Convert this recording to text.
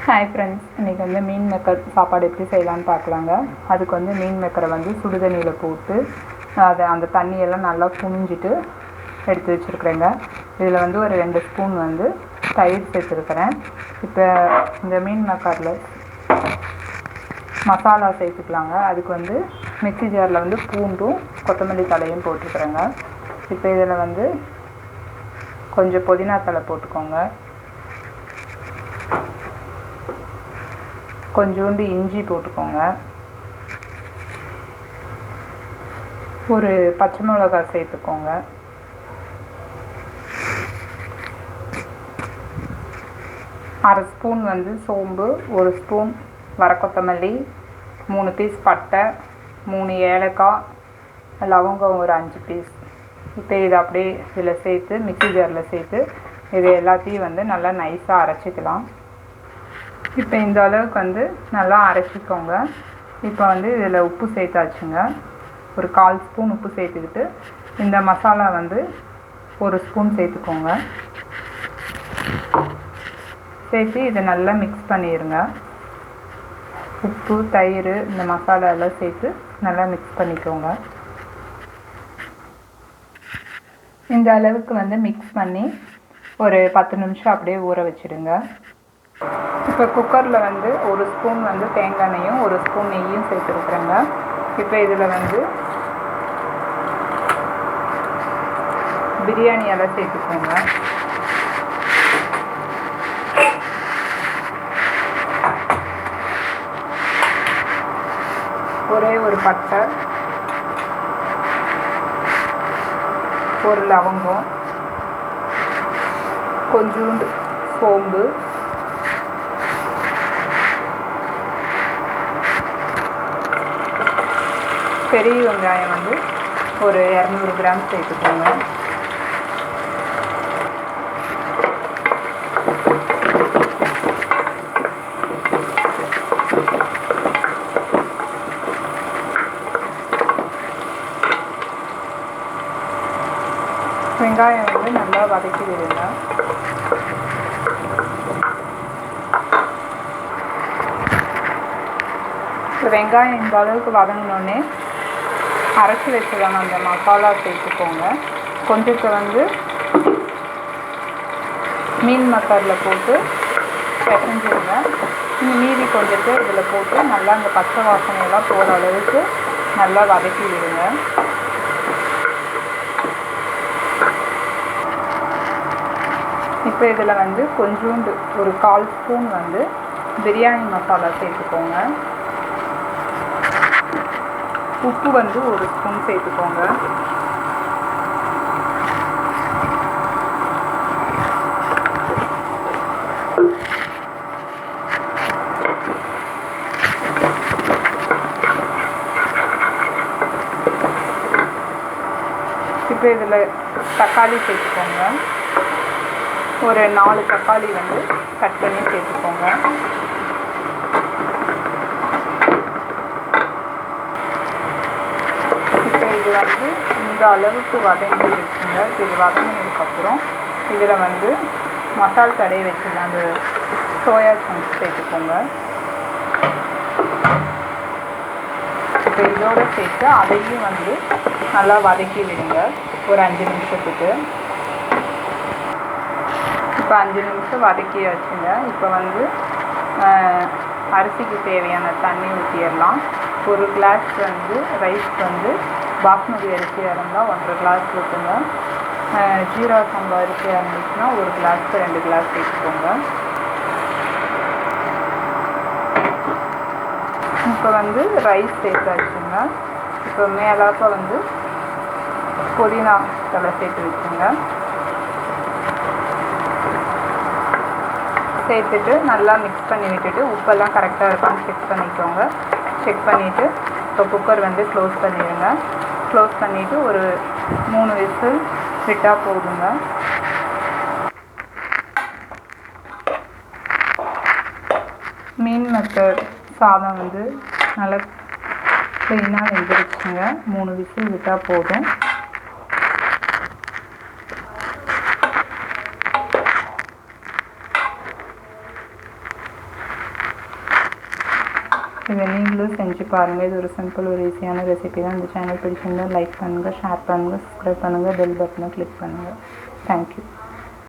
Hi friends, இன்றைக்கி வந்து மீன் maker சாப்பாடு எப்படி செய்யலான்னு பார்க்கலாங்க. அதுக்கு வந்து மீன் மேக்கரை வந்து சுடுதண்ணியில் போட்டு அந்த தண்ணியெல்லாம் நல்லா புழிஞ்சிட்டு எடுத்து வச்சுருக்குறேங்க. இதில் வந்து ஒரு 2 ஸ்பூன் வந்து தயிர் சேர்த்துருக்குறேன். இப்போ இந்த மீன் மேக்கரில் மசாலா சேர்த்துக்கலாங்க. அதுக்கு வந்து மிக்ஸி ஜாரில் வந்து பூண்டும் கொத்தமல்லி தலையும் போட்டுருக்குறேங்க. இப்போ இதில் வந்து கொஞ்சம் புதினா தலை போட்டுக்கோங்க, கொஞ்சோண்டு இஞ்சி போட்டுக்கோங்க, ஒரு பச்சை மிளகாய் சேர்த்துக்கோங்க, அரை ஸ்பூன் வந்து சோம்பு, 1 ஸ்பூன் வரக்கொத்தமல்லி, 3 பீஸ் பட்டை, 3 ஏலக்காய், லவங்கம் ஒரு 5 பீஸ். இப்போ இதை அப்படியே இதில் சேர்த்து மிக்ஸி ஜாரில் சேர்த்து இது எல்லாத்தையும் வந்து நல்லா நைஸாக அரைச்சிக்கலாம். இப்போ இந்த அளவுக்கு வந்து நல்லா அரைச்சிக்கோங்க. இப்போ வந்து இதில் உப்பு சேர்த்தாச்சுங்க. ஒரு 1/4 ஸ்பூன் உப்பு சேர்த்துக்கிட்டு இந்த மசாலா வந்து 1 ஸ்பூன் சேர்த்துக்கோங்க. சேர்த்து இதை நல்லா மிக்ஸ் பண்ணிடுங்க. உப்பு, தயிர், இந்த மசாலா எல்லாம் சேர்த்து நல்லா மிக்ஸ் பண்ணிக்கோங்க. இந்த அளவுக்கு வந்து மிக்ஸ் பண்ணி ஒரு 10 நிமிஷம் அப்படியே ஊற வச்சுடுங்க. இப்போ குக்கரில் வந்து 1 ஸ்பூன் வந்து தேங்காய் எண்ணெயும் 1 ஸ்பூன் நெய்யும் சேர்த்துருக்குறேங்க. இப்போ இதில் வந்து பிரியாணி இலை சேர்த்துக்கோங்க, ஒரே ஒரு பட்டை, ஒரு லவங்கம், கொஞ்சோண்டு சோம்பு, பெரிய வெங்காயம் வந்து ஒரு 200 கிராம் சேர்த்துக்கோங்க. வெங்காயம் வந்து நல்லா வதக்கி விடுங்க. வெங்காயம் இந்த அளவுக்கு வதங்கினோடனே அரைச்சி வச்சுக்கலாம் அந்த மசாலா சேர்த்துக்கோங்க. கொஞ்சத்தை வந்து மீன் மக்கரில் போட்டு பிசைஞ்சிடுங்க. மீதி கொஞ்சத்தை இதில் போட்டு நல்லா அந்த பச்சை வாசனையெல்லாம் போகிற அளவுக்கு நல்லா வதக்கி விடுங்க. இப்போ இதில் வந்து கொஞ்சோண்டு ஒரு 1/4 ஸ்பூன் வந்து பிரியாணி மசாலா சேர்த்துக்கோங்க. உப்பு வந்து 1 ஸ்பூன் சேர்த்துக்கோங்க. இப்போ இதில் தக்காளி சேர்த்துக்கோங்க. ஒரு 4 தக்காளி வந்து கட் பண்ணி சேர்த்துக்கோங்க. இப்போ இது வந்து இந்த அளவுக்கு வதங்கி வச்சுங்க. இது வதங்கினதுக்கப்புறம் இதில் வந்து மசால் தடவை வச்சுருங்க, அந்த சோயா சங்க்ஸ் சேர்த்துக்கோங்க. இப்போ இதோடு சேர்த்து அதையும் வந்து நல்லா வதக்கி விடுங்க ஒரு 5 நிமிஷத்துக்கு. இப்போ 5 நிமிஷம் வதக்கி வச்சுங்க. இப்போ வந்து அரிசிக்கு தேவையான தண்ணி ஊற்றிடலாம். 1 கிளாஸ் வந்து ரைஸ் வந்து பாஸ்மதி அரிசியாக இருந்தால் 1.5 கிளாஸ் ஊற்றுங்க. ஜீரா சம்பா அரிசியாக இருந்துச்சுன்னா 1 கிளாஸ்க்கு 2 கிளாஸ் சேர்த்துக்கோங்க. இப்போ வந்து ரைஸ் சேர்த்தாச்சுங்க. இப்போ மேலாப்ப வந்து புதினா தலை சேர்த்து வச்சுங்க. சேர்த்துட்டு நல்லா மிக்ஸ் பண்ணி விட்டுட்டு உப்பெல்லாம் கரெக்டாக இருக்கான்னு செக் பண்ணிக்கோங்க. செக் பண்ணிவிட்டு இப்போ குக்கர் வந்து க்ளோஸ் பண்ணிடுங்க. க்ளோஸ் பண்ணிவிட்டு ஒரு 3 விசில் விட்டால் போதுங்க. மீன் மேக்கர் சாதம் வந்து நல்லா க்ளீனாக வெந்துருச்சுங்க. 3 விசில் விட்டால் போதும். இதை நீங்களும் செஞ்சு பாருங்கள். இது ஒரு சிம்பிள் ஒரு ஈஸியான ரெசிபி தான். இந்த சேனல் பிடிச்சிருந்தால் லைக் பண்ணுங்கள், ஷேர் பண்ணுங்கள், சப்ஸ்கிரைப் பண்ணுங்கள், பெல் பட்டனை கிளிக் பண்ணுங்கள். தேங்க்யூ.